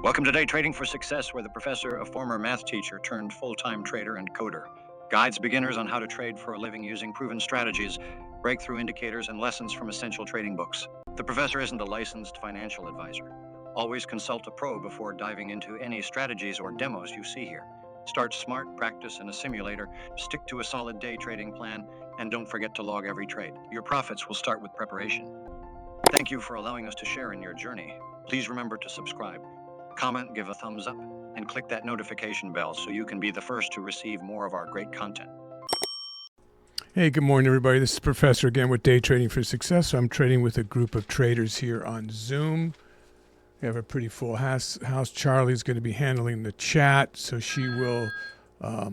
Welcome to Day Trading for Success, where the professor, a former math teacher turned full-time trader and coder, guides beginners on how to trade for a living using proven strategies, breakthrough indicators, and lessons from essential trading books. The professor isn't a licensed financial advisor. Always consult a pro before diving into any strategies or demos you see here. Start smart, practice in a simulator, stick to a solid day trading plan, and don't forget to log every trade. Your profits will start with preparation. Thank you for allowing us to share in your journey. Please remember to subscribe, comment, give a thumbs up, and click that notification bell so you can be the first to receive more of our great content. Hey, good morning, everybody. This is Professor again with Day Trading for Success. I'm trading with a group of traders here on Zoom. We have a pretty full house. Charlie's going to be handling the chat, so she will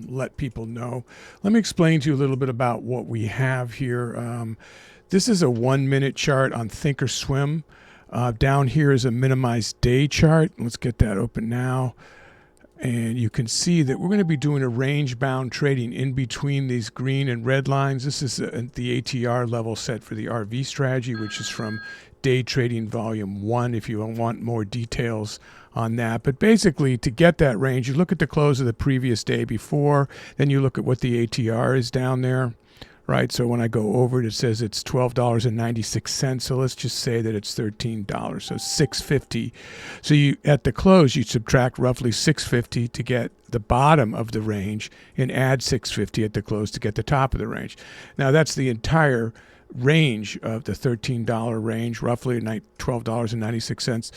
let people know. Let me explain to you a little bit about what we have here. This is a 1 minute chart on Thinkorswim. Down here is a minimized day chart. Let's get that open now. And you can see that we're going to be doing a range-bound trading in between these green and red lines. This is the ATR level set for the RV strategy, which is from Day Trading Volume 1 if you want more details on that. But basically, to get that range, you look at the close of the previous day before, then you look at what the ATR is down there. Right, so when I go over it, it says it's $12.96. So let's just say that it's $13, so $6.50. So you at the close, you subtract roughly $6.50 to get the bottom of the range, and add $6.50 at the close to get the top of the range. Now that's the entire range of the $13 range, roughly $12.96,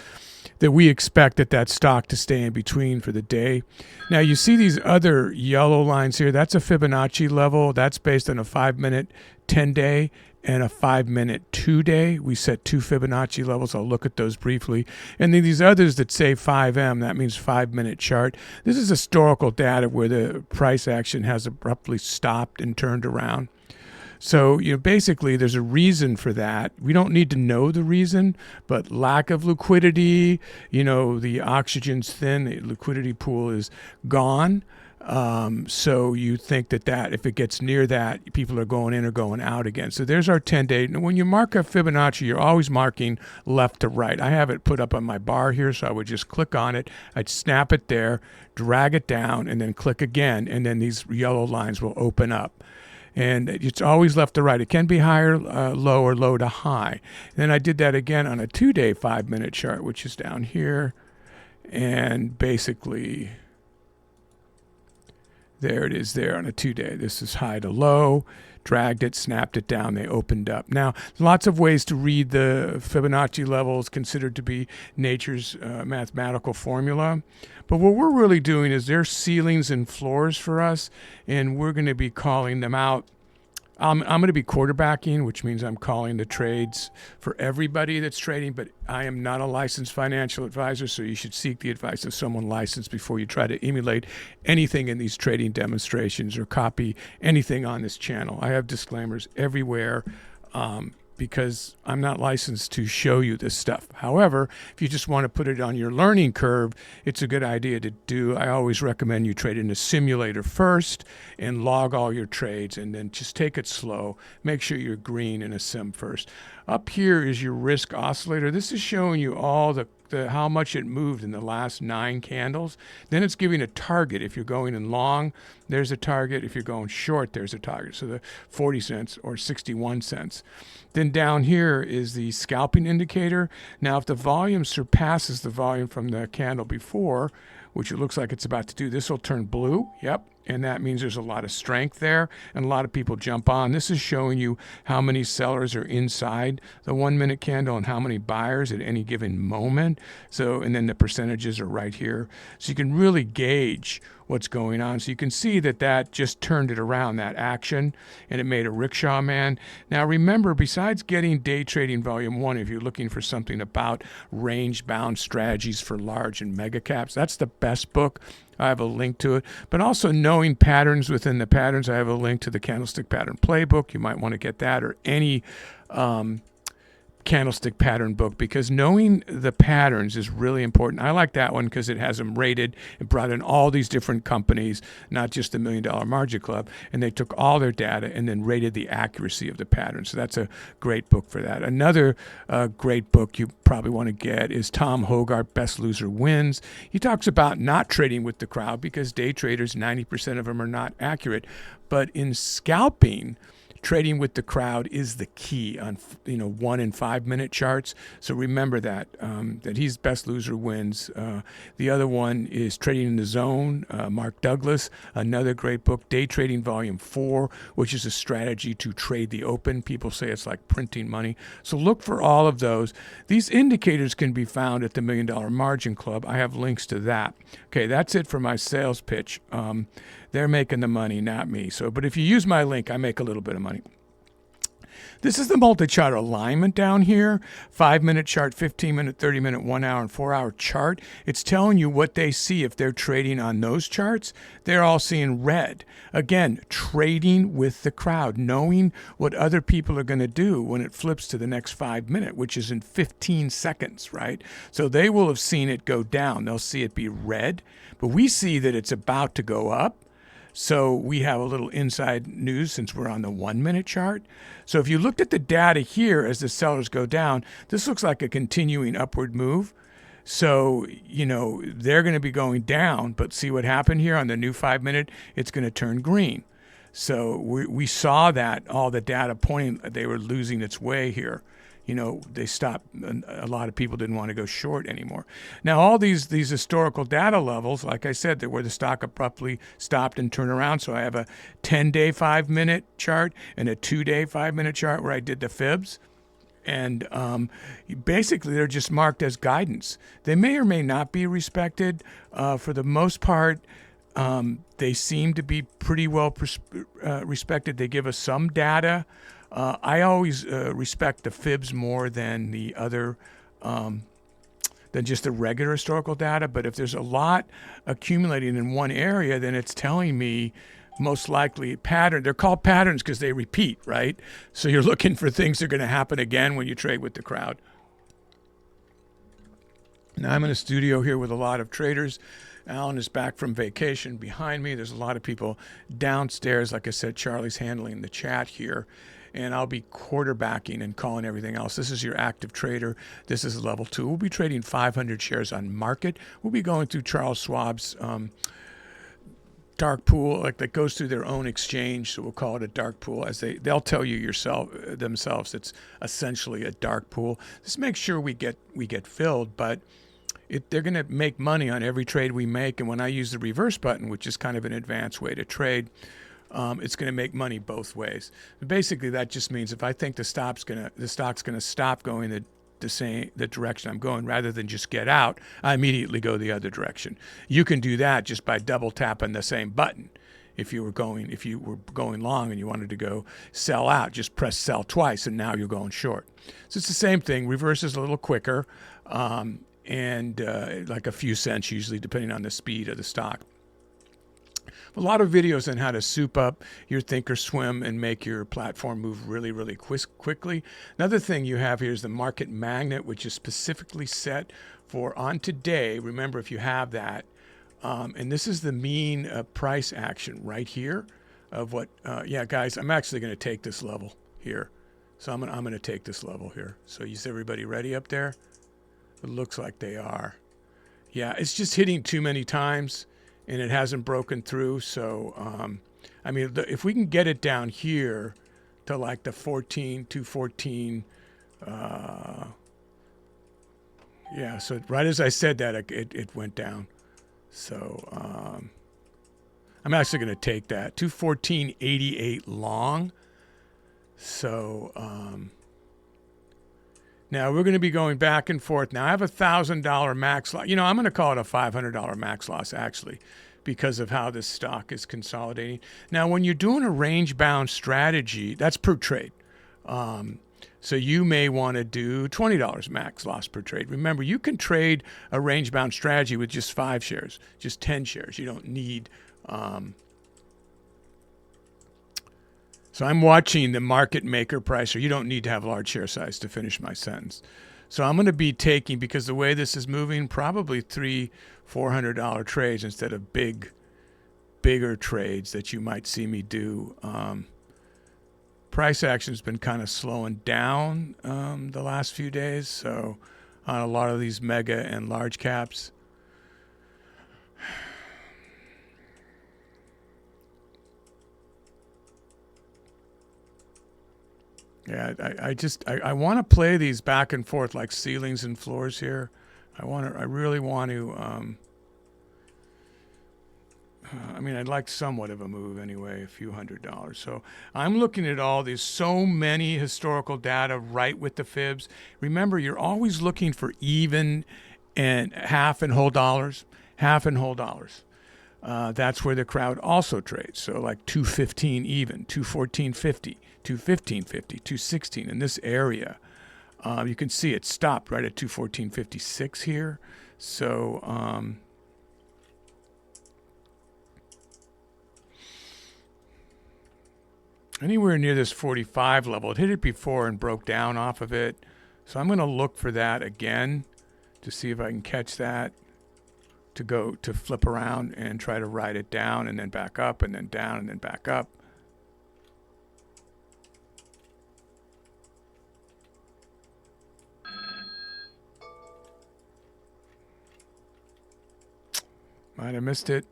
that we expect that stock to stay in between for the day. Now you see these other yellow lines here. That's a Fibonacci level. That's based on a 5-minute 10-day and a 5-minute 2-day. We set 2 Fibonacci levels. I'll look at those briefly. And then these others that say 5M, that means 5-minute chart. This is historical data where the price action has abruptly stopped and turned around. So, basically there's a reason for that. We don't need to know the reason, but lack of liquidity, the oxygen's thin, the liquidity pool is gone. So you think that if it gets near that, people are going in or going out again. So there's our 10-day. When you mark a Fibonacci, you're always marking left to right. I have it put up on my bar here, so I would just click on it. I'd snap it there, drag it down, and then click again, and then these yellow lines will open up. And it's always left to right. It can be higher, low, or low to high. And then I did that again on a 2-day 5-minute chart, which is down here. And basically, there it is there on a 2-day. This is high to low. Dragged it, snapped it down, they opened up. Now, lots of ways to read the Fibonacci levels considered to be nature's mathematical formula. But what we're really doing is there's ceilings and floors for us, and we're going to be calling them out. I'm going to be quarterbacking, which means I'm calling the trades for everybody that's trading, but I am not a licensed financial advisor, so you should seek the advice of someone licensed before you try to emulate anything in these trading demonstrations or copy anything on this channel. I have disclaimers everywhere because I'm not licensed to show you this stuff. However, if you just want to put it on your learning curve, it's a good idea to do. I always recommend you trade in a simulator first and log all your trades, and then just take it slow. Make sure you're green in a sim first. Up here is your risk oscillator. This is showing you all how much it moved in the last 9 candles. Then it's giving a target. If you're going in long, there's a target. If you're going short, there's a target. So the 40 cents or 61 cents. Then down here is the scalping indicator. Now, if the volume surpasses the volume from the candle before, which it looks like it's about to do, this will turn blue. Yep. And that means there's a lot of strength there, and a lot of people jump on. This is showing you how many sellers are inside the 1 minute candle and how many buyers at any given moment. So, and then the percentages are right here. So you can really gauge what's going on. So you can see that just turned it around, that action, and it made a rickshaw man. Now remember, besides getting Day Trading Volume 1, if you're looking for something about range-bound strategies for large and mega caps, that's the best book. I have a link to it. But also knowing patterns within the patterns, I have a link to the Candlestick Pattern Playbook. You might want to get that, or any candlestick pattern book, because knowing the patterns is really important. I like that one because it has them rated. It brought in all these different companies, not just the $1 Million Margin Club, and they took all their data and then rated the accuracy of the pattern. So that's a great book for that. Another great book you probably want to get is Tom Hogarth, Best Loser Wins. He talks about not trading with the crowd because day traders, 90% of them are not accurate. But in scalping, trading with the crowd is the key on 1 and 5 minute charts. So remember that he's Best Loser Wins. The other one is Trading in the Zone, Mark Douglas, another great book. Day Trading Volume 4, which is a strategy to trade the open. People say it's like printing money. So look for all of those. These indicators can be found at the $1 Million Margin Club. I have links to that. Okay, that's it for my sales pitch. They're making the money, not me. But if you use my link, I make a little bit of money. This is the multi-chart alignment down here. 5-minute chart, 15-minute, 30-minute, 1 hour, and 4 hour chart. It's telling you what they see if they're trading on those charts. They're all seeing red. Again, trading with the crowd, knowing what other people are going to do when it flips to the next 5 minute, which is in 15 seconds, right? So they will have seen it go down. They'll see it be red, but we see that it's about to go up. So we have a little inside news since we're on the 1 minute chart. So if you looked at the data here as the sellers go down, this looks like a continuing upward move. So, they're going to be going down, but see what happened here on the new 5 minute, it's going to turn green. So we saw that, all the data pointing they were losing its way here. They stopped. A lot of people didn't want to go short anymore. Now, all these historical data levels, like I said, they're where the stock abruptly stopped and turned around. So I have a 10-day 5-minute chart and a 2-day 5-minute chart where I did the fibs. And basically, they're just marked as guidance. They may or may not be respected. For the most part, they seem to be pretty well respected. They give us some data. I always respect the fibs more than the other, than just the regular historical data. But if there's a lot accumulating in one area, then it's telling me most likely pattern. They're called patterns because they repeat, right? So you're looking for things that are going to happen again when you trade with the crowd. Now I'm in a studio here with a lot of traders. Alan is back from vacation. Behind me, there's a lot of people downstairs. Like I said, Charlie's handling the chat here. And I'll be quarterbacking and calling everything else. This is your active trader. This is level 2. We'll be trading 500 shares on market. We'll be going through Charles Schwab's dark pool, like that goes through their own exchange. So we'll call it a dark pool, as they'll tell you themselves. It's essentially a dark pool. Just make sure we get filled, but they're going to make money on every trade we make. And when I use the reverse button, which is kind of an advanced way to trade, it's going to make money both ways. Basically, that just means if I think the stock's going to stop going the direction I'm going, rather than just get out, I immediately go the other direction. You can do that just by double tapping the same button. If you were going long and you wanted to go sell out, just press sell twice, and now you're going short. So it's the same thing. Reverse is a little quicker, and like a few cents usually, depending on the speed of the stock. A lot of videos on how to soup up your Thinkorswim and make your platform move really, really quickly. Another thing you have here is the market magnet, which is specifically set for on today. Remember, if you have that, and this is the mean price action right here of what, guys, I'm actually going to take this level here. So I'm going to take this level here. So is everybody ready up there? It looks like they are. Yeah, it's just hitting too many times, and it hasn't broken through. So, if we can get it down here to like the 214, so right as I said that, it went down. So, I'm actually going to take that. 214.88 long. So, now we're going to be going back and forth. Now I have $1,000 max loss. I'm going to call it a $500 max loss, actually, because of how this stock is consolidating. Now, when you're doing a range-bound strategy, that's per trade. So you may want to do $20 max loss per trade. Remember, you can trade a range-bound strategy with just 5 shares, just 10 shares. You don't need So I'm watching the market maker price, or you don't need to have large share size to finish my sentence. So I'm going to be taking, because the way this is moving, probably $300-400 trades instead of bigger trades that you might see me do. Price action's been kind of slowing down the last few days, so on a lot of these mega and large caps. Yeah, I want to play these back and forth like ceilings and floors here. I really want to. I mean, I'd like somewhat of a move anyway, a few $100s. So I'm looking at all these, so many historical data right with the fibs. Remember, you're always looking for even and half and whole dollars, half and whole dollars. That's where the crowd also trades. So like 215 even, 214.50, 215.50, 216 in this area. You can see it stopped right at 214.56 here. So anywhere near this 45 level. It hit it before and broke down off of it. So I'm going to look for that again to see if I can catch that, to flip around and try to ride it down and then back up and then down and then back up. Might have missed it.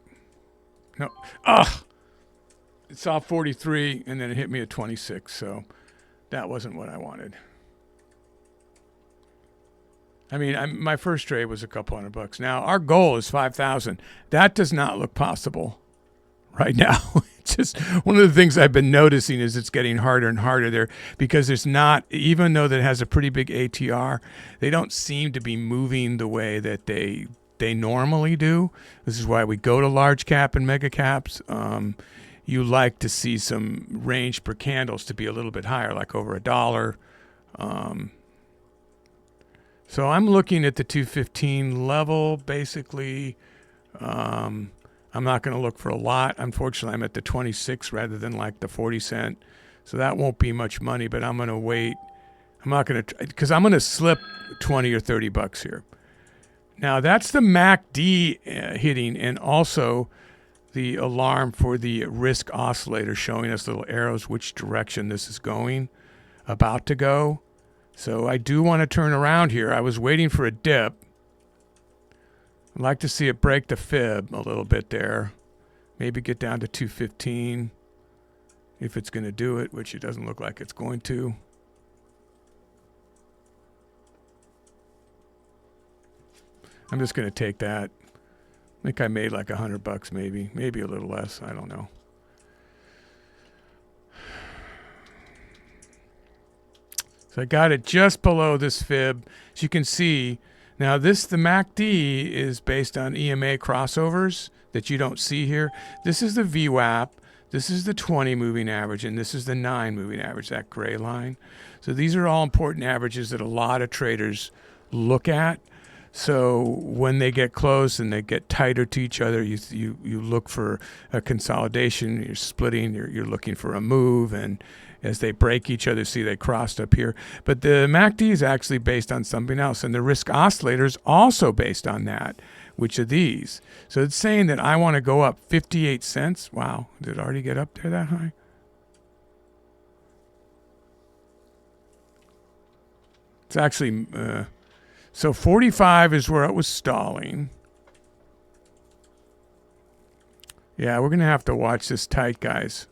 No. Ugh! It saw 43 and then it hit me at 26, so that wasn't what I wanted. I mean, my first trade was a couple $100. Now, our goal is 5,000. That does not look possible right now. It's just one of the things I've been noticing is it's getting harder and harder there, because there's not, even though that has a pretty big ATR, they don't seem to be moving the way that they normally do. This is why we go to large cap and mega caps. You like to see some range per candles to be a little bit higher, like over $1. So I'm looking at the 215 level, basically. I'm not going to look for a lot. Unfortunately, I'm at the 26 rather than like the 40 cent. So that won't be much money, but I'm going to wait. I'm not going to, because I'm going to slip 20 or $30 here. Now that's the MACD hitting, and also the alarm for the risk oscillator showing us little arrows which direction this is going, about to go. So I do want to turn around here. I was waiting for a dip. I'd like to see it break the fib a little bit there. Maybe get down to 215 if it's going to do it, which it doesn't look like it's going to. I'm just going to take that. I think I made like $100 maybe a little less. I don't know. So I got it just below this fib. As you can see, now the MACD is based on EMA crossovers that you don't see here. This is the VWAP. This is the 20 moving average, and this is the 9 moving average, that gray line. So these are all important averages that a lot of traders look at. So when they get close and they get tighter to each other, you look for a consolidation. You're splitting. You're looking for a move, and as they break each other, see they crossed up here. But the MACD is actually based on something else, and the risk oscillator is also based on that, which are these. So it's saying that I want to go up 58 cents. Wow, did it already get up there that high? It's actually. So 45 is where it was stalling. Yeah, we're going to have to watch this tight, guys.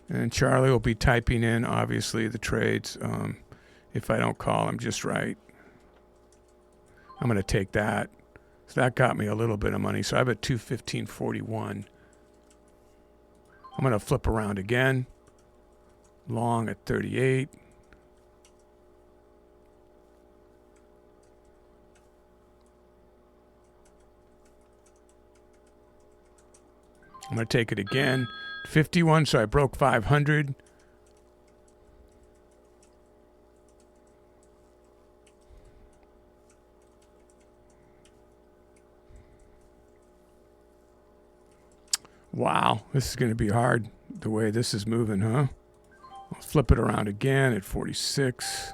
And Charlie will be typing in, obviously, the trades. If I don't call him just right. I'm going to take that. So that got me a little bit of money. So I have a 215.41. I'm going to flip around again. Long at 38. I'm going to take it again. 51, so I broke 500. Wow, this is going to be hard the way this is moving, huh? I'll flip it around again at 46.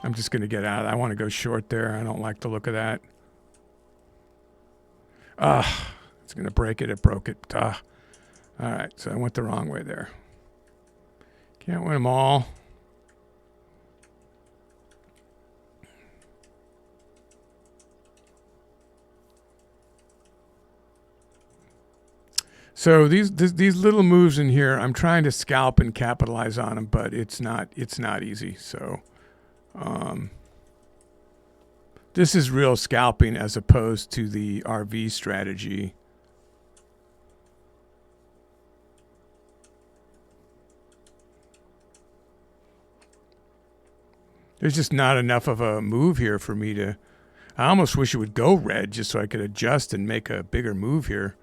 I'm just going to get out. I want to go short there. I don't like the look of that. It's going to break it. It broke it. All right, so I went the wrong way there. Can't win them all. So these little moves in here, I'm trying to scalp and capitalize on them, but it's not easy. So this is real scalping as opposed to the RV strategy. There's just not enough of a move here for me to... I almost wish it would go red just so I could adjust and make a bigger move here.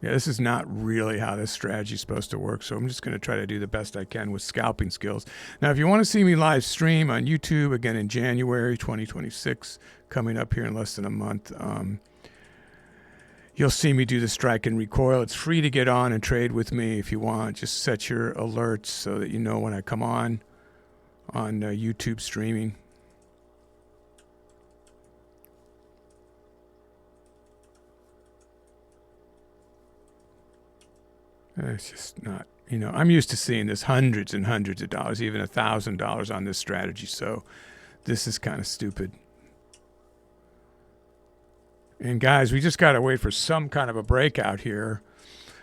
Yeah, this is not really how this strategy is supposed to work, so I'm just going to try to do the best I can with scalping skills. Now, if you want to see me live stream on YouTube, again in January 2026, coming up here in less than a month, you'll see me do the strike and recoil. It's free to get on and trade with me if you want. Just set your alerts so that you know when I come on YouTube streaming. It's just not, I'm used to seeing this hundreds and hundreds of dollars, even $1,000 on this strategy. So this is kind of stupid. And guys, we just got to wait for some kind of a breakout here.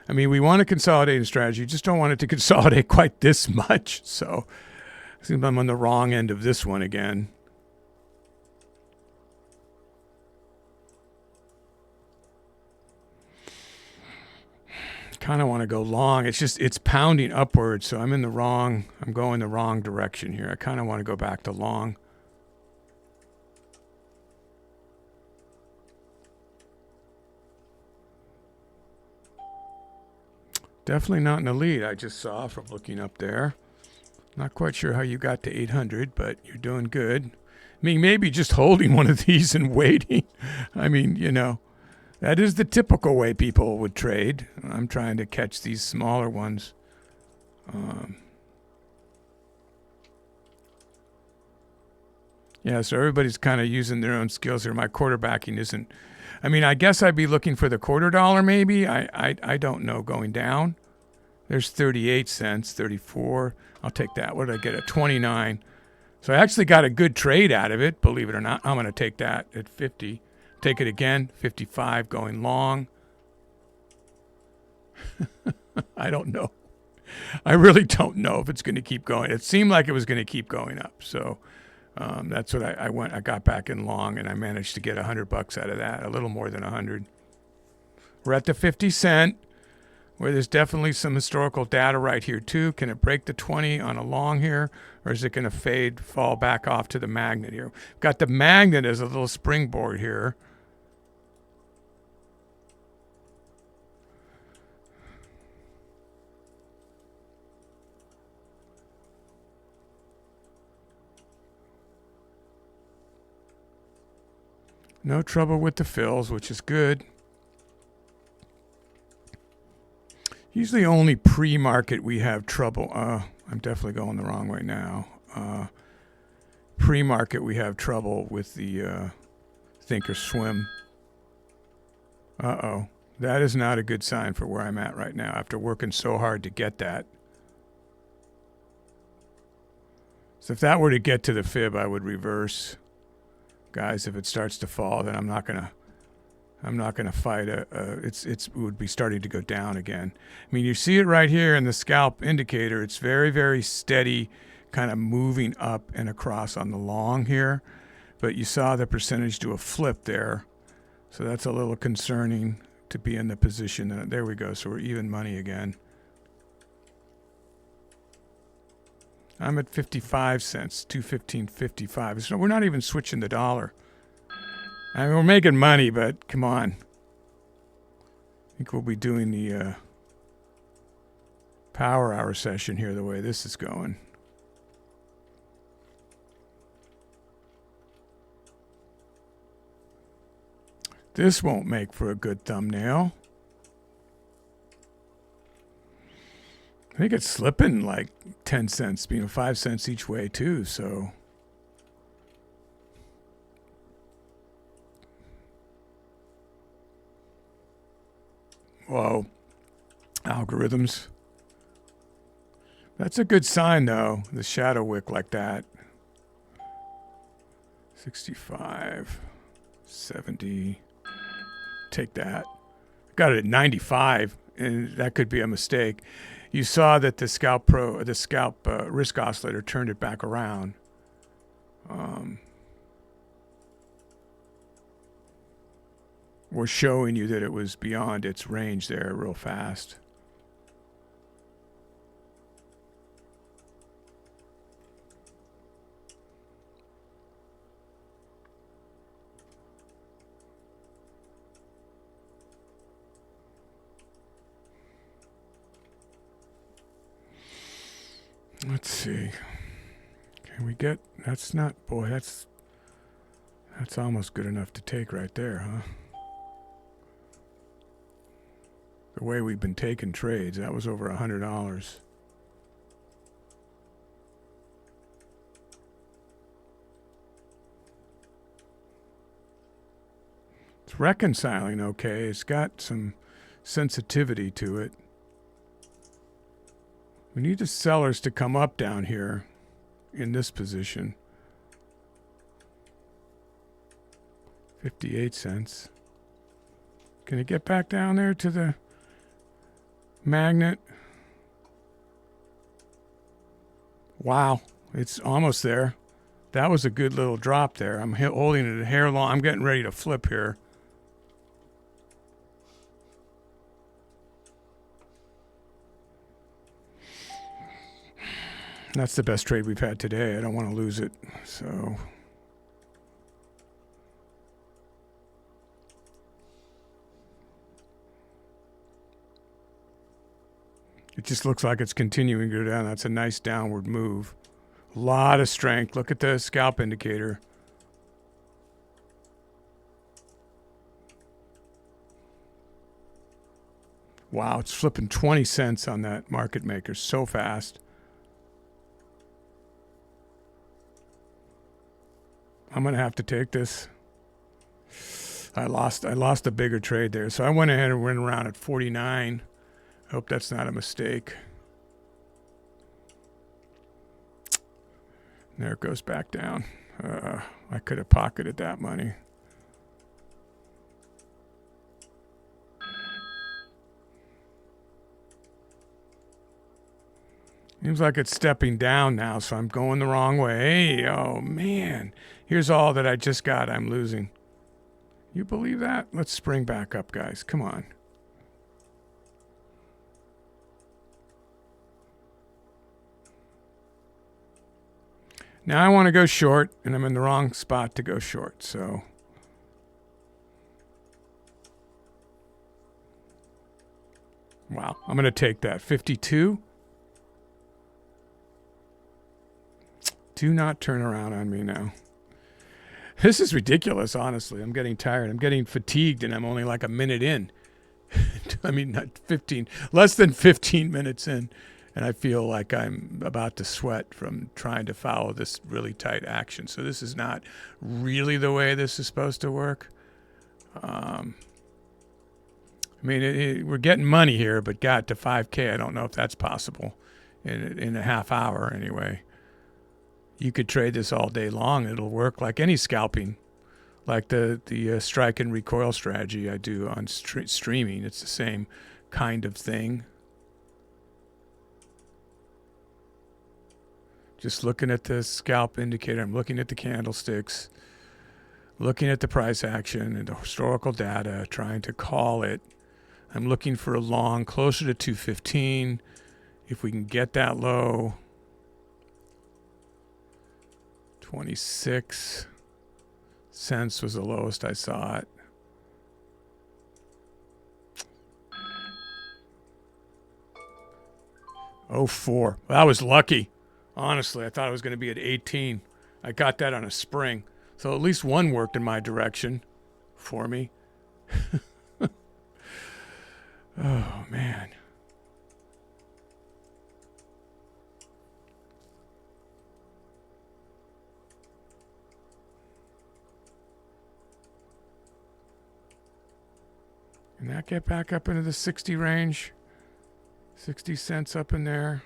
I mean, we want a consolidating strategy. Just don't want it to consolidate quite this much. So I think I'm on the wrong end of this one again. Kind of want to go long. It's pounding upwards, so I'm going the wrong direction here. I kind of want to go back to long. Definitely not in the lead, I just saw from looking up there. Not quite sure how you got to 800, but you're doing good. I mean, maybe just holding one of these and waiting. I mean, that is the typical way people would trade. I'm trying to catch these smaller ones. Yeah, so everybody's kind of using their own skills here. My quarterbacking isn't... I mean, I guess I'd be looking for the $0.25 maybe. I don't know, going down. There's 38 cents, 34. I'll take that. What did I get at 29? So I actually got a good trade out of it, believe it or not. I'm going to take that at 50. Take it again, 55 going long. I don't know. I really don't know if it's going to keep going. It seemed like it was going to keep going up. So that's what I got back in long, and I managed to get $100 out of that, a little more than 100. We're at the 50 cent, where there's definitely some historical data right here too. Can it break the 20 on a long here, or is it going to fall back off to the magnet here? Got the magnet as a little springboard here. No trouble with the fills, which is good. Usually only pre-market we have trouble. I'm definitely going the wrong way now. Pre-market we have trouble with the Thinkorswim. Uh-oh. That is not a good sign for where I'm at right now after working so hard to get that. So if that were to get to the fib, I would reverse. Guys, if it starts to fall, then I'm not gonna fight. It would be starting to go down again. I mean, you see it right here in the scalp indicator. It's very, very steady, kind of moving up and across on the long here. But you saw the percentage do a flip there, so that's a little concerning to be in the position. There we go. So we're even money again. I'm at 55 cents, 215.55. So we're not even switching the dollar. I mean, we're making money, but come on. I think we'll be doing the Power hour session here, the way this is going. This won't make for a good thumbnail. I think it's slipping like 10 cents, 5 cents each way too, so. Whoa. Algorithms. That's a good sign though, the shadow wick like that. 65, 70. Take that. Got it at 95, and that could be a mistake. You saw that the scalp risk oscillator turned it back around. We're showing you that it was beyond its range there real fast. Let's see. Can we get, that's not, boy, that's almost good enough to take right there, huh? The way we've been taking trades, that was over $100. It's reconciling okay. It's got some sensitivity to it. We need the sellers to come up down here in this position. 58 cents. Can it get back down there to the magnet? Wow, it's almost there. That was a good little drop there. I'm holding it a hair long. I'm getting ready to flip here. That's the best trade we've had today. I don't want to lose it. So it just looks like it's continuing to go down. That's a nice downward move. A lot of strength. Look at the scalp indicator. Wow, it's flipping 20 cents on that market maker so fast. I'm going to have to take this. I lost a bigger trade there. So I went ahead and went around at 49. I hope that's not a mistake. There it goes back down. I could have pocketed that money. Seems like it's stepping down now, so I'm going the wrong way. Hey, oh man. Here's all that I just got. I'm losing. You believe that? Let's spring back up, guys. Come on. Now I want to go short, and I'm in the wrong spot to go short, so. Wow, I'm going to take that. 52. Do not turn around on me now. This is ridiculous, honestly. I'm getting tired. I'm getting fatigued, and I'm only like a minute in. I mean, not 15, less than 15 minutes in. And I feel like I'm about to sweat from trying to follow this really tight action. So this is not really the way this is supposed to work. I mean, we're getting money here, but got to 5K. I don't know if that's possible in a half hour anyway. You could trade this all day long. It'll work like any scalping, like the strike and recoil strategy I do on streaming. It's the same kind of thing. Just looking at the scalp indicator, I'm looking at the candlesticks, looking at the price action and the historical data, trying to call it. I'm looking for a long closer to 215. If we can get that low, 26 cents was the lowest I saw it. 04. Well, I was lucky. Honestly, I thought it was going to be at 18. I got that on a spring. So at least one worked in my direction for me. Oh, man. Can that get back up into the 60 range? 60 cents up in there.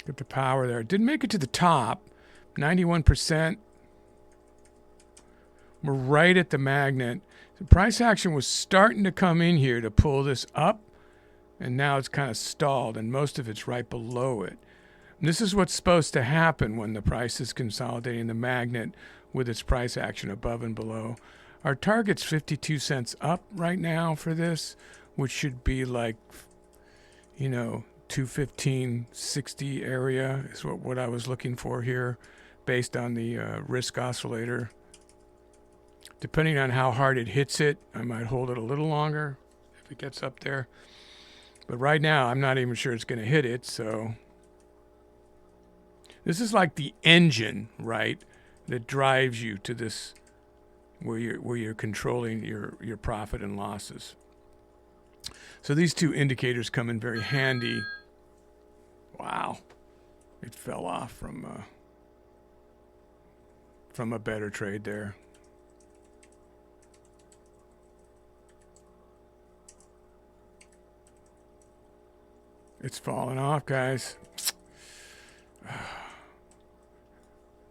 Get the power there. Didn't make it to the top. 91%. We're right at the magnet. The price action was starting to come in here to pull this up, and now it's kind of stalled, and most of it's right below it. And this is what's supposed to happen when the price is consolidating the magnet with its price action above and below. Our target's 52 cents up right now for this, which should be like, 215.60 area is what I was looking for here based on the risk oscillator. Depending on how hard it hits it, I might hold it a little longer if it gets up there. But right now, I'm not even sure it's going to hit it, so this is like the engine, right, that drives you to this where you're controlling your profit and losses. So these two indicators come in very handy. Wow, it fell off from a better trade there. It's falling off, guys.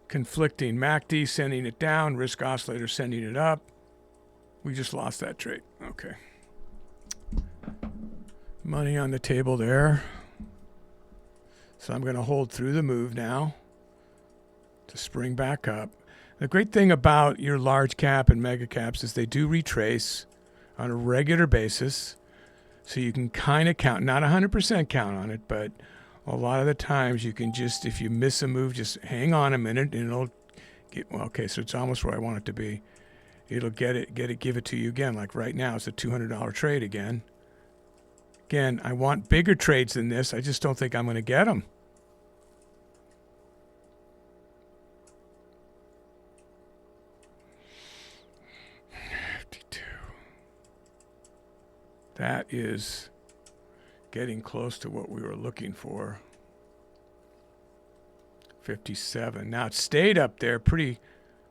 Conflicting. MACD sending it down, risk oscillator sending it up. We just lost that trade. Okay. Money on the table there. So I'm going to hold through the move now to spring back up. The great thing about your large cap and mega caps is they do retrace on a regular basis. So you can kind of count, not 100% count on it, but a lot of the times you can just, if you miss a move, just hang on a minute and it'll get, well, okay, so it's almost where I want it to be. It'll give it to you again. Like right now, it's a $200 trade again. Again, I want bigger trades than this. I just don't think I'm going to get them. That is getting close to what we were looking for. 57. Now it stayed up there pretty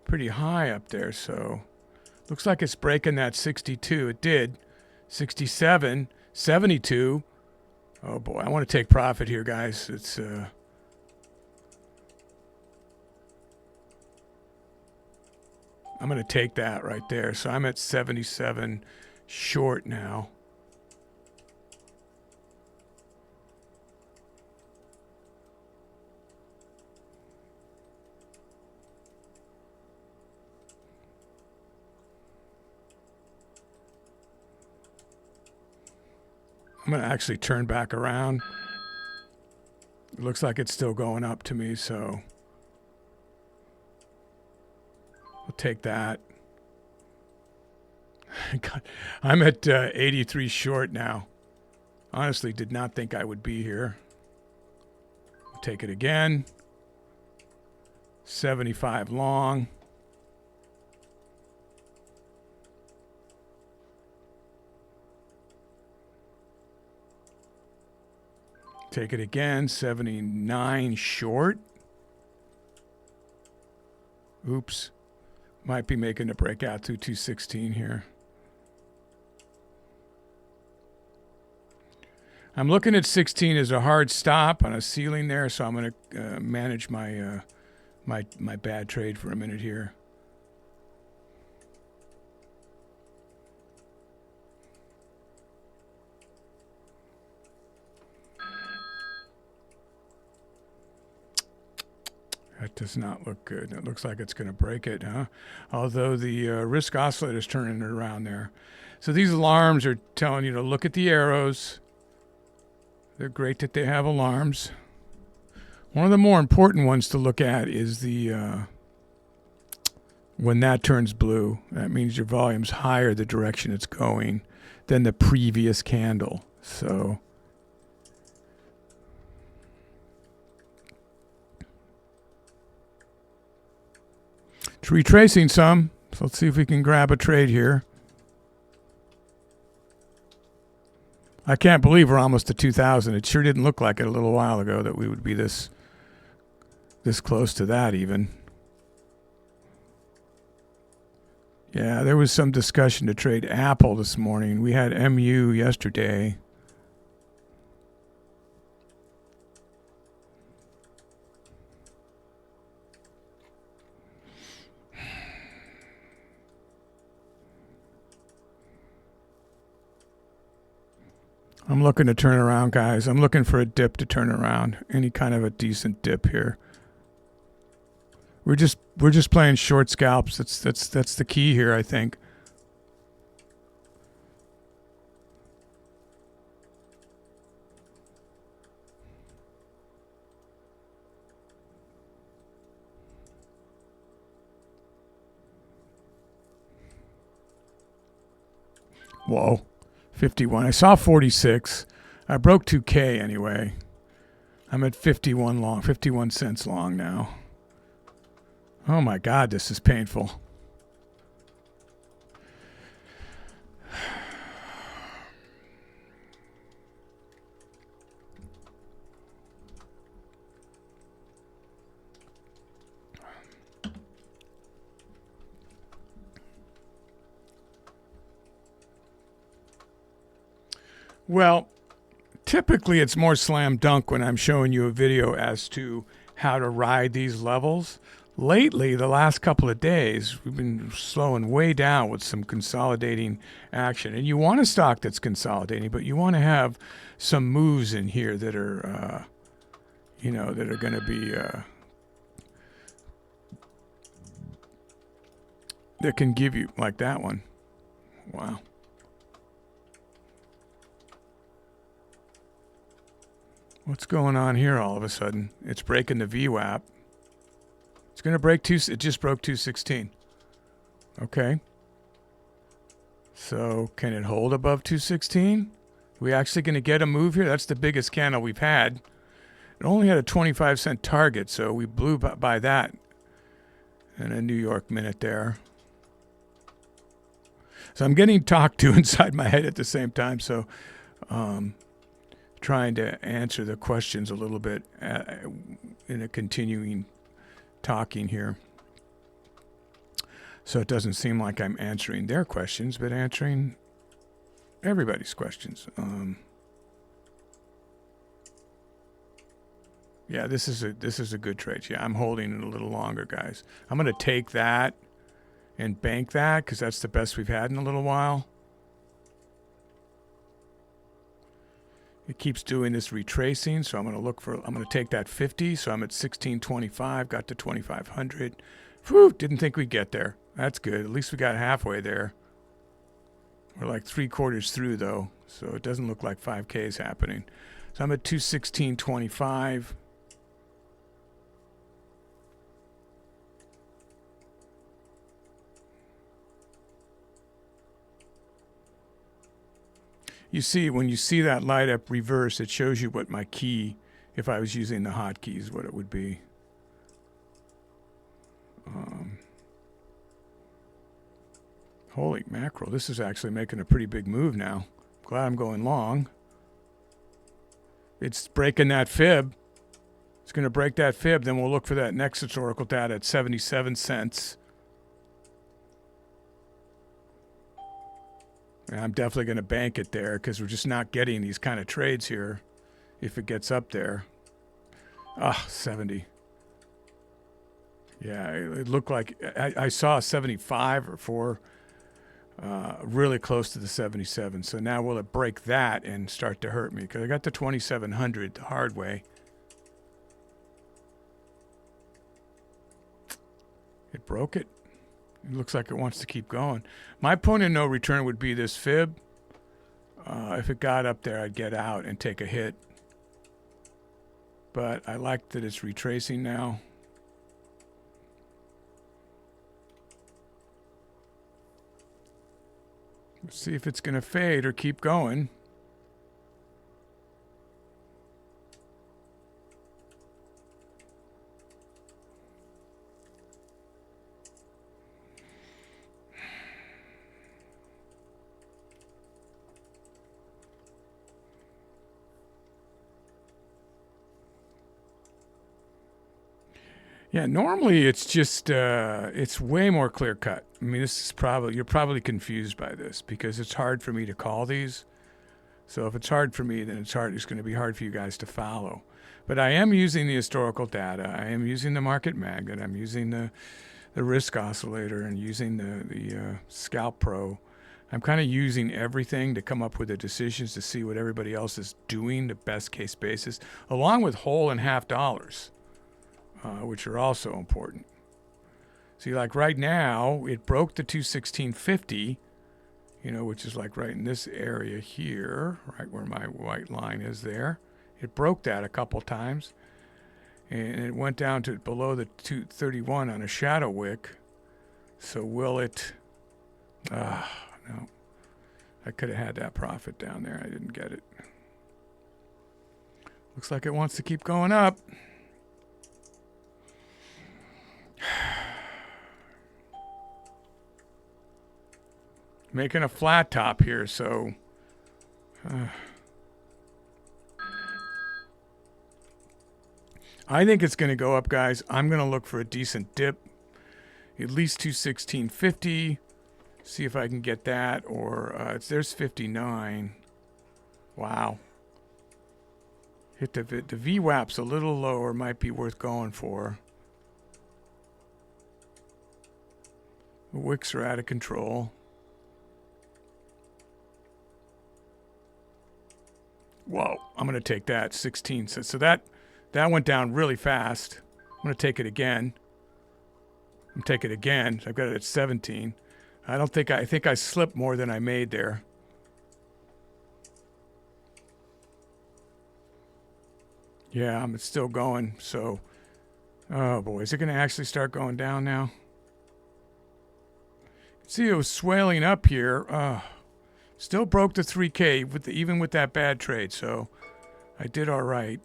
high up there, so looks like it's breaking that 62. It did. 67, 72. Oh boy, I want to take profit here, guys. It's I'm going to take that right there. So I'm at 77 short now. I'm going to actually turn back around. It looks like it's still going up to me, so I'll take that. God, I'm at 83 short now. Honestly, did not think I would be here. I'll take it again. 75 long. Take it again, 79 short. Oops. Might be making a breakout through 216 here. I'm looking at 16 as a hard stop on a ceiling there, so I'm going to manage my my bad trade for a minute here. That does not look good. It looks like it's going to break it, huh? Although the risk oscillator is turning it around there. So these alarms are telling you to look at the arrows. They're great that they have alarms. One of the more important ones to look at is the When that turns blue, that means your volume's higher the direction it's going than the previous candle. So it's retracing some. So let's see if we can grab a trade here. I can't believe we're almost to 2,000. It sure didn't look like it a little while ago that we would be this close to that even. Yeah, there was some discussion to trade Apple this morning. We had MU yesterday. I'm looking to turn around, guys. I'm looking for a dip to turn around. Any kind of a decent dip here. We're just playing short scalps. That's the key here, I think. Whoa. 51. I saw 46. I broke 2K anyway. I'm at 51 long, 51 cents long now. Oh my God, this is painful. Well, typically it's more slam dunk when I'm showing you a video as to how to ride these levels. Lately, the last couple of days, we've been slowing way down with some consolidating action. And you want a stock that's consolidating, but you want to have some moves in here that are, that are going to be, that can give you, like that one. Wow. What's going on here all of a sudden? It's breaking the VWAP. It's going to break it just broke 216. Okay. So can it hold above 216? Are we actually going to get a move here? That's the biggest candle we've had. It only had a 25-cent target, so we blew by that in a New York minute there. So I'm getting talked to inside my head at the same time, so trying to answer the questions a little bit in a continuing talking here. So it doesn't seem like I'm answering their questions, but answering everybody's questions. Yeah, this is a good trade. Yeah, I'm holding it a little longer, guys. I'm going to take that and bank that because that's the best we've had in a little while. It keeps doing this retracing, so I'm going to take that 50, so I'm at 1625, got to 2500. Whew, didn't think we'd get there. That's good. At least we got halfway there. We're like 3/4 through, though, so it doesn't look like 5K is happening. So I'm at 216.25. You see, when you see that light up reverse, it shows you what my key, if I was using the hotkeys, what it would be. Holy mackerel, this is actually making a pretty big move now. Glad I'm going long. It's breaking that fib. It's going to break that fib. Then we'll look for that next historical data at 77 cents. And I'm definitely going to bank it there because we're just not getting these kind of trades here if it gets up there. 70. Yeah, it looked like I saw 75 or 4 really close to the 77. So now will it break that and start to hurt me? Because I got the 2700 the hard way. It broke it. It looks like it wants to keep going. My point of no return would be this fib. If it got up there, I'd get out and take a hit. But I like that it's retracing now. Let's see if it's going to fade or keep going. Yeah, normally it's just, it's way more clear cut. I mean, this is probably, you're probably confused by this because it's hard for me to call these. So if it's hard for me, then it's going to be hard for you guys to follow. But I am using the historical data. I am using the market magnet. I'm using the risk oscillator and using the Scalp Pro. I'm kind of using everything to come up with the decisions to see what everybody else is doing, the best case basis, along with whole and half dollars. Which are also important. See, like right now, it broke the 216.50, which is like right in this area here, right where my white line is there. It broke that a couple times, and it went down to below the 231 on a shadow wick. So will it? No. I could have had that profit down there. I didn't get it. Looks like it wants to keep going up. Making a flat top here, so I think it's going to go up, guys. I'm going to look for a decent dip, at least 216.50. See if I can get that, or there's 59. Wow. Hit the VWAP's a little lower, might be worth going for. The wicks are out of control. Whoa, I'm going to take that, 16. So that went down really fast. I'm going to take it again. I'm take it again. I've got it at 17. I think I slipped more than I made there. Yeah, it's still going. So, oh boy, is it going to actually start going down now? See, it was swelling up here. Still broke the 3K even with that bad trade, so I did all right.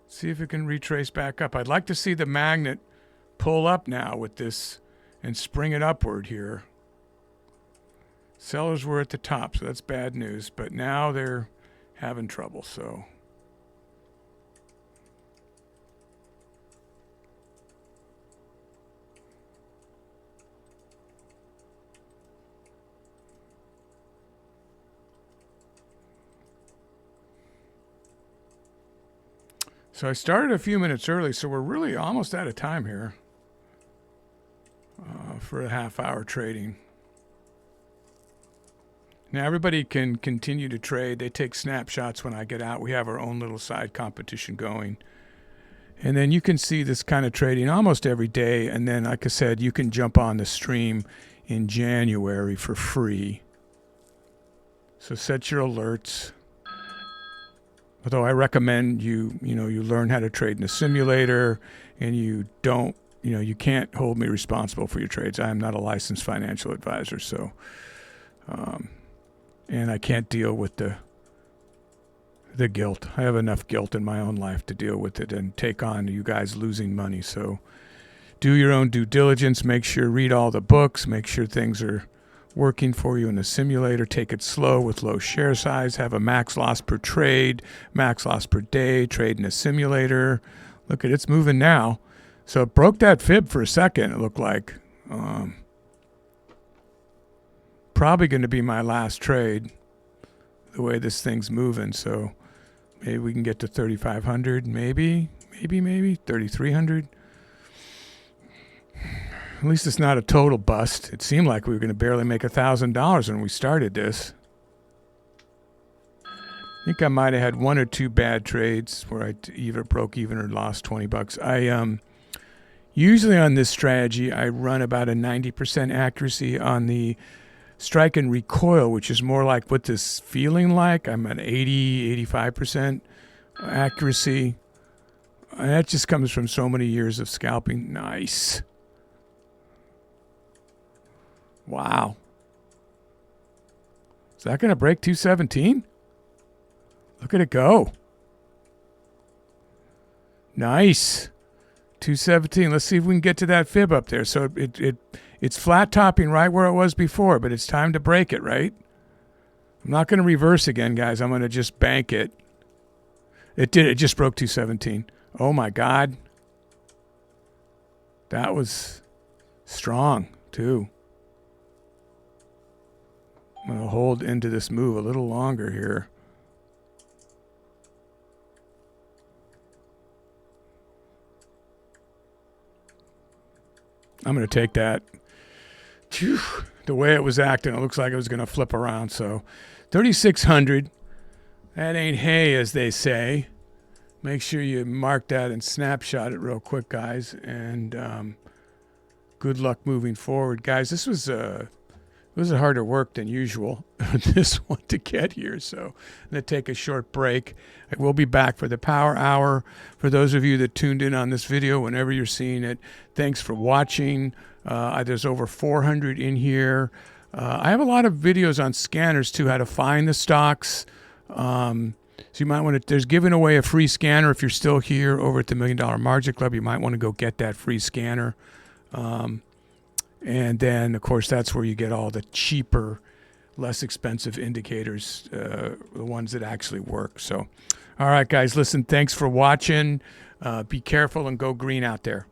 See if it can retrace back up. I'd like to see the magnet pull up now with this and spring it upward here. Sellers were at the top, so that's bad news, but now they're having trouble, so. So I started a few minutes early, so we're really almost out of time here for a half-hour trading. Now everybody can continue to trade. They take snapshots when I get out. We have our own little side competition going. And then you can see this kind of trading almost every day. And then, like I said, you can jump on the stream in January for free. So set your alerts. Although I recommend you learn how to trade in a simulator, and you can't hold me responsible for your trades. I am not a licensed financial advisor, so, and I can't deal with the guilt. I have enough guilt in my own life to deal with it and take on you guys losing money. So do your own due diligence. Make sure, read all the books, make sure things are working for you in the simulator. Take it slow with low share size. Have a max loss per trade, max loss per day. Trade in a simulator. Look at it's moving now. So it broke that fib for a second, it looked like. Probably going to be my last trade the way this thing's moving. So maybe we can get to 3,500, maybe 3,300. At least it's not a total bust. It seemed like we were going to barely make $1,000 when we started this. I think I might have had one or two bad trades where I either broke even or lost $20. Usually on this strategy, I run about a 90% accuracy on the strike and recoil, which is more like what this feeling like. I'm at 85% accuracy. And that just comes from so many years of scalping. Nice. Wow. Is that going to break 217? Look at it go. Nice. 217. Let's see if we can get to that fib up there. So it's flat topping right where it was before, but it's time to break it, right? I'm not going to reverse again, guys. I'm going to just bank it. It did. It just broke 217. Oh, my God. That was strong, too. I'm going to hold into this move a little longer here. I'm going to take that. Phew. The way it was acting, it looks like it was going to flip around. So 3,600. That ain't hay, as they say. Make sure you mark that and snapshot it real quick, guys. And good luck moving forward. Guys, this was harder work than usual, this one to get here. So I'm going to take a short break. I will be back for the Power Hour. For those of you that tuned in on this video, whenever you're seeing it, thanks for watching. There's over 400 in here. I have a lot of videos on scanners, too, how to find the stocks. So you might want to, there's giving away a free scanner. If you're still here over at the $1 Million Margin Club, you might want to go get that free scanner. And then, of course, that's where you get all the cheaper, less expensive indicators, the ones that actually work. So, all right, guys, listen, thanks for watching. Be careful and go green out there.